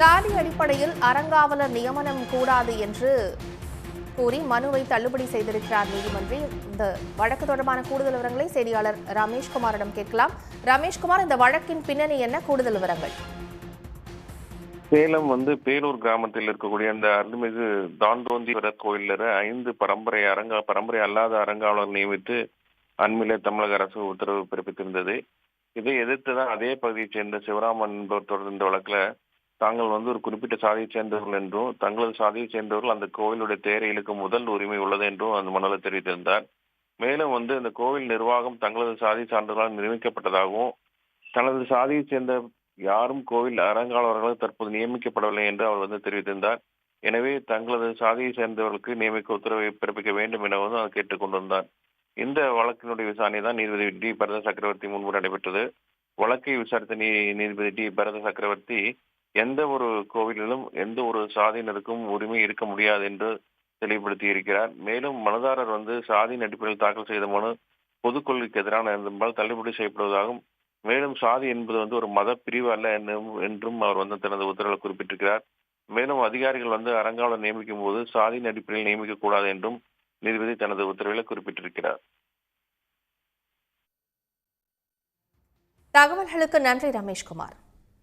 சாதி அடிப்படையில் அறங்காவலர் நியமனம் கூடாது என்று கூறி மனுவை தள்ளுபடி செய்திருக்கிறார் நீதிமன்றம். இந்த வழக்கு தொடர்பான கூடுதல் விவரங்களை செய்தியாளர் ரமேஷ்குமாரிடம் கேட்கலாம். ரமேஷ்குமார், இந்த வழக்கின் பின்னணி என்ன? கூடுதல் விவரங்கள். சேலம் பேலூர் கிராமத்தில் இருக்கக்கூடிய அந்த அருள்மிகு தாண்டோந்தீஸ்வரர் கோயிலில் 5 பரம்பரை அல்லாத அறங்காவலர் நியமித்து அண்மையிலே தமிழக அரசு உத்தரவு பிறப்பித்திருந்தது. இதை எதிர்த்து தான் அதே பகுதியைச் சேர்ந்த சிவராமன் என்பவர் தொடர்ந்த வழக்கில் தாங்கள் ஒரு குறிப்பிட்ட சாதியைச் சேர்ந்தவர்கள் என்றும் தங்களது சாதியைச் சேர்ந்தவர்கள் அந்த கோவிலுடைய தேரை இழுக்கும் முதல் உரிமை உள்ளது என்றும் அந்த மனுவில் தெரிவித்திருந்தார். மேலும் இந்த கோவில் நிர்வாகம் தங்களது சாதி சான்றுகளால் நியமிக்கப்பட்டதாகவும் தனது சாதியைச் சேர்ந்த யாரும் கோவில் அறங்காவலர்கள் தற்போது நியமிக்கப்படவில்லை என்று அவர் தெரிவித்திருந்தார். எனவே தங்களது சாதியை சேர்ந்தவர்களுக்கு நியமிக்க உத்தரவை பிறப்பிக்க வேண்டும் என அவர் கேட்டுக்கொண்டிருந்தார். இந்த வழக்கினுடைய விசாரணை தான் நீதிபதி டி பரத சக்கரவர்த்தி முன்பு நடைபெற்றது. வழக்கை விசாரித்த நீதிபதி டி பரத சக்கரவர்த்தி எந்த ஒரு கோவிலிலும் எந்த ஒரு சாதியினருக்கும் உரிமை இருக்க முடியாது என்று தெளிவுபடுத்தி இருக்கிறார். மேலும் மனுதாரர் சாதியின் அடிப்படையில் தாக்கல் செய்த மனு பொதுக் கொள்கைக்கு எதிரான என்பதால் தள்ளுபடி செய்யப்படுவதாகவும் மேலும் சாதி என்பது ஒரு மத பிரிவு அல்ல என்றும் அவர் தனது உத்தரவில் குறிப்பிட்டிருக்கிறார். மேலும் அதிகாரிகள் அறங்காவலர் நியமிக்கும் போது சாதியின் அடிப்படையில் நியமிக்க கூடாது என்றும் நீதிபதி தனது உத்தரவில் குறிப்பிட்டிருக்கிறார். தகவல்களுக்கு நன்றி ரமேஷ்குமார்.